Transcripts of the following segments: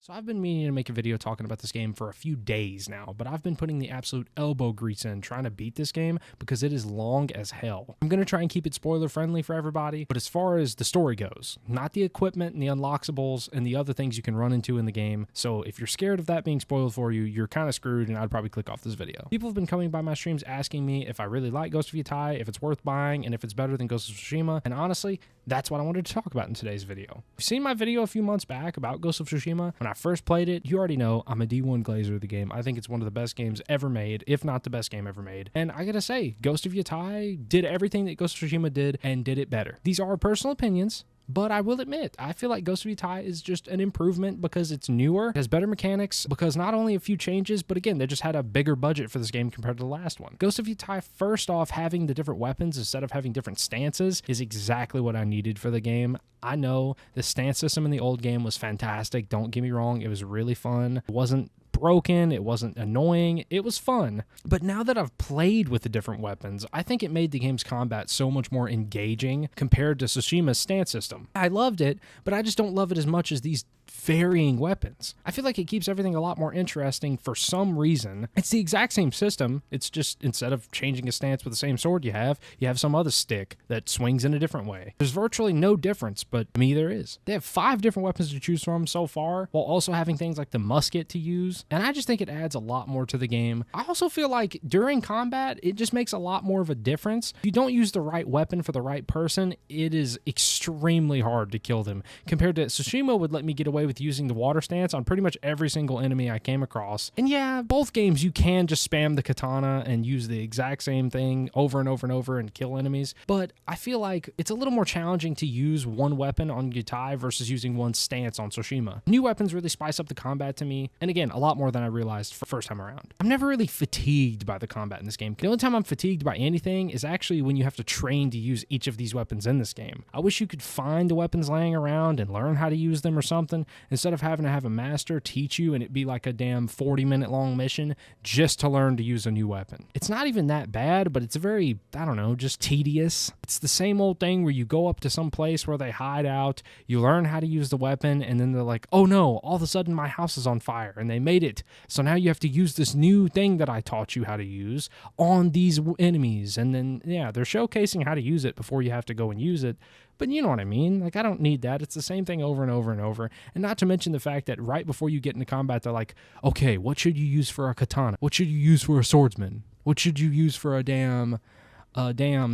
So I've been meaning to make a video talking about this game for a few days now, but I've been putting the absolute elbow grease in trying to beat this game because it is long as hell. I'm going to try and keep it spoiler friendly for everybody, but as far as the story goes, not the equipment and the unlocksables and the other things you can run into in the game. So if you're scared of that being spoiled for you, you're kind of screwed and I'd probably click off this video. People have been coming by my streams asking me if I really like Ghost of Yotei, if it's worth buying, and if it's better than Ghost of Tsushima, and honestly, that's what I wanted to talk about in today's video. You've seen my video a few months back about Ghost of Tsushima. When I first played it, you already know I'm a D1 glazer of the game. I think it's one of the best games ever made, if not the best game ever made. And I gotta say, Ghost of Yotei did everything that Ghost of Tsushima did and did it better. These are personal opinions, but I will admit, I feel like Ghost of Yotei is just an improvement because it's newer, it has better mechanics, because not only a few changes, but again, they just had a bigger budget for this game compared to the last one. Ghost of Yotei, first off, having the different weapons instead of having different stances is exactly what I needed for the game. I know the stance system in the old game was fantastic, don't get me wrong, it was really fun. It wasn't broken, it wasn't annoying, it was fun. But now that I've played with the different weapons, I think it made the game's combat so much more engaging compared to Tsushima's stance system. I loved it, but I just don't love it as much as these varying weapons. I feel like it keeps everything a lot more interesting for some reason. It's the exact same system, it's just instead of changing a stance with the same sword you have some other stick that swings in a different way. There's virtually no difference, but to me there is. They have 5 different weapons to choose from so far, while also having things like the musket to use, and I just think it adds a lot more to the game. I also feel like during combat, it just makes a lot more of a difference. If you don't use the right weapon for the right person, it is extremely hard to kill them. Compared to Tsushima would let me get away with using the water stance on pretty much every single enemy I came across. And yeah, both games you can just spam the katana and use the exact same thing over and over and over and kill enemies, but I feel like it's a little more challenging to use one weapon on Yotei versus using one stance on Tsushima. New weapons really spice up the combat to me, and again, a lot more than I realized for first time around. I'm never really fatigued by the combat in this game. The only time I'm fatigued by anything is actually when you have to train to use each of these weapons in this game. I wish you could find the weapons laying around and learn how to use them or something, instead of having to have a master teach you and it be like a damn 40-minute long mission just to learn to use a new weapon. It's not even that bad, but it's very, I don't know, just tedious. It's the same old thing where you go up to some place where they hide out, you learn how to use the weapon, and then they're like, oh no, all of a sudden my house is on fire, and they made it. So now you have to use this new thing that I taught you how to use on these enemies. And then, yeah, they're showcasing how to use it before you have to go and use it. But you know what I mean? Like, I don't need that. It's the same thing over and over and over. And not to mention the fact that right before you get into combat, they're like, okay, what should you use for a katana? What should you use for a swordsman? What should you use for a damn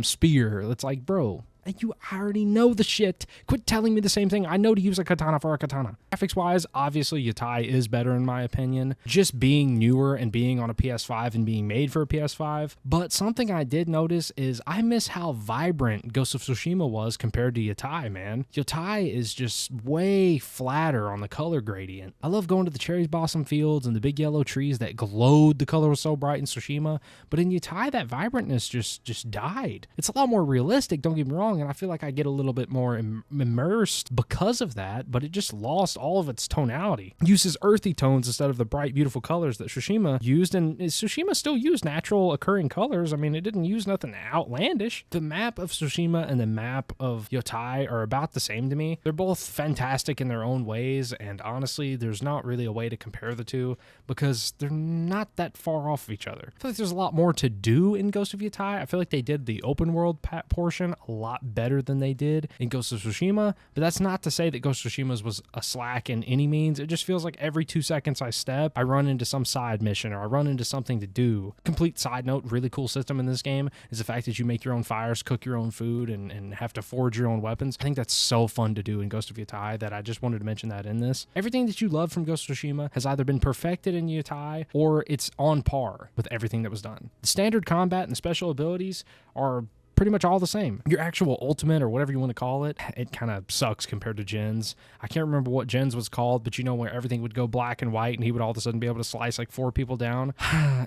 spear? It's like, bro, you already know the shit. Quit telling me the same thing. I know to use a katana for a katana. Graphics-wise, obviously, Yotei is better in my opinion. Just being newer and being on a PS5 and being made for a PS5. But something I did notice is I miss how vibrant Ghost of Tsushima was compared to Yotei, man. Yotei is just way flatter on the color gradient. I love going to the cherry blossom fields and the big yellow trees that glowed. The color was so bright in Tsushima. But in Yotei, that vibrantness just died. It's a lot more realistic, don't get me wrong, and I feel like I get a little bit more immersed because of that, but it just lost all of its tonality. It uses earthy tones instead of the bright, beautiful colors that Tsushima used, and Tsushima still used natural occurring colors. I mean, it didn't use nothing outlandish. The map of Tsushima and the map of Yotei are about the same to me. They're both fantastic in their own ways, and honestly, there's not really a way to compare the two because they're not that far off of each other. I feel like there's a lot more to do in Ghost of Yotei. I feel like they did the open world portion a lot better than they did in Ghost of Tsushima, but that's not to say that Ghost of Tsushima's was a slack in any means. It just feels like every 2 seconds I step, I run into some side mission or I run into something to do. Complete side note, really cool system in this game is the fact that you make your own fires, cook your own food, and have to forge your own weapons. I think that's so fun to do in Ghost of Yotei that I just wanted to mention that in this. Everything that you love from Ghost of Tsushima has either been perfected in Yotei or it's on par with everything that was done. The standard combat and the special abilities are pretty much all the same. Your actual ultimate or whatever you want to call it, it kind of sucks compared to Jin's. I can't remember what Jin's was called, but you know where everything would go black and white and he would all of a sudden be able to slice like 4 people down.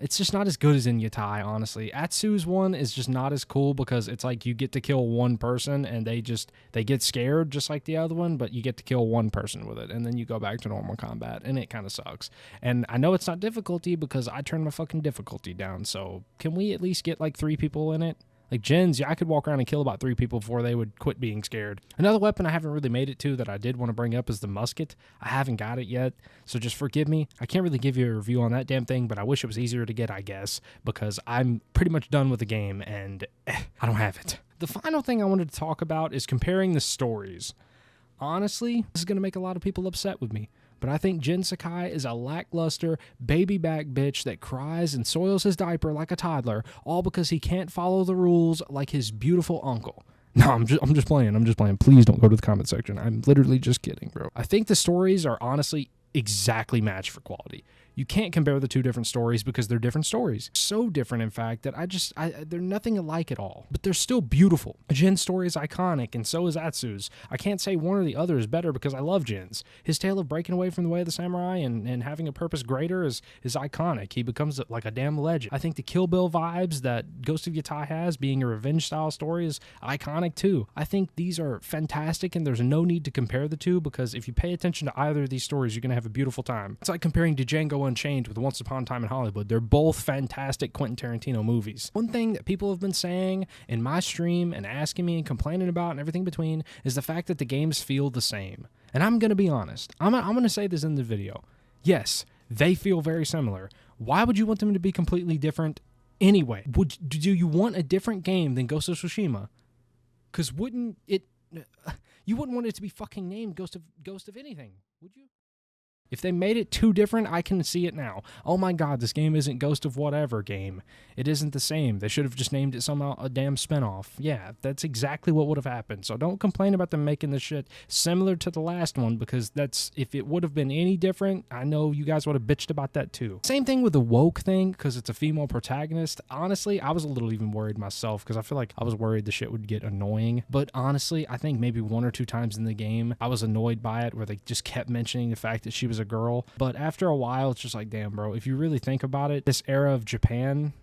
It's just not as good as in Yotei, honestly. Atsu's one is just not as cool because it's like you get to kill one person and they get scared just like the other one, but you get to kill one person with it and then you go back to normal combat and it kind of sucks. And I know it's not difficulty because I turned my fucking difficulty down, so can we at least get like 3 people in it? Like gens, yeah, I could walk around and kill about 3 people before they would quit being scared. Another weapon I haven't really made it to that I did want to bring up is the musket. I haven't got it yet, so just forgive me. I can't really give you a review on that damn thing, but I wish it was easier to get, I guess, because I'm pretty much done with the game and I don't have it. The final thing I wanted to talk about is comparing the stories. Honestly, this is going to make a lot of people upset with me, but I think Jin Sakai is a lackluster, baby back bitch that cries and soils his diaper like a toddler, all because he can't follow the rules like his beautiful uncle. No, I'm just playing. Please don't go to the comment section. I'm literally just kidding, bro. I think the stories are honestly exactly matched for quality. You can't compare the 2 different stories because they're different stories. So different, in fact, that they're nothing alike at all. But they're still beautiful. Jin's story is iconic, and so is Atsu's. I can't say one or the other is better because I love Jin's. His tale of breaking away from the way of the samurai and having a purpose greater is iconic. He becomes like a damn legend. I think the Kill Bill vibes that Ghost of Yotei has, being a revenge-style story, is iconic too. I think these are fantastic, and there's no need to compare the 2 because if you pay attention to either of these stories, you're going to have a beautiful time. It's like comparing Django Unchained with Once Upon a Time in Hollywood. They're both fantastic Quentin Tarantino movies. One thing that people have been saying in my stream and asking me and complaining about and everything between is the fact that the games feel the same. And I'm going to be honest. I'm going to say this in the video. Yes, they feel very similar. Why would you want them to be completely different anyway? Do you want a different game than Ghost of Tsushima? Because you wouldn't want it to be fucking named Ghost of anything, would you? If they made it too different, I can see it now. Oh my god, this game isn't Ghost of whatever game. It isn't the same. They should have just named it somehow a damn spinoff. Yeah, that's exactly what would have happened. So don't complain about them making this shit similar to the last one, because if it would have been any different, I know you guys would have bitched about that too. Same thing with the woke thing, because it's a female protagonist. Honestly, I was a little even worried myself, because I feel like I was worried the shit would get annoying. But honestly, I think maybe 1 or 2 times in the game, I was annoyed by it, where they just kept mentioning the fact that she was a girl. But after a while, it's just like, damn, bro, if you really think about it, this era of Japan,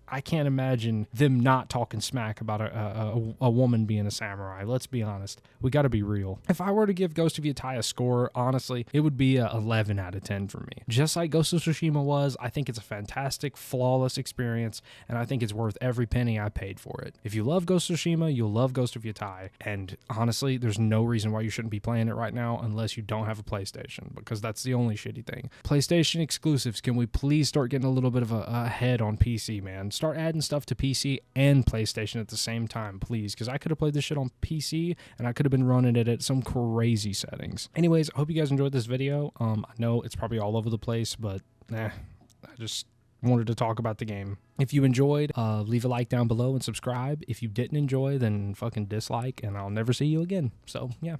I can't imagine them not talking smack about a woman being a samurai. Let's be honest. We got to be real. If I were to give Ghost of Yotei a score, honestly, it would be a 11 out of 10 for me. Just like Ghost of Tsushima was, I think it's a fantastic, flawless experience, and I think it's worth every penny I paid for it. If you love Ghost of Tsushima, you'll love Ghost of Yotei, and honestly, there's no reason why you shouldn't be playing it right now unless you don't have a PlayStation, because that's the only shitty thing. PlayStation exclusives, can we please start getting a little bit of a head on PC, man? Start adding stuff to PC and PlayStation at the same time, please, because I could have played this shit on PC and I could have been running it at some crazy settings. Anyways, I hope you guys enjoyed this video. I know it's probably all over the place, but I just wanted to talk about the game. If you enjoyed, leave a like down below and subscribe. If you didn't enjoy, then fucking dislike, and I'll never see you again. So yeah.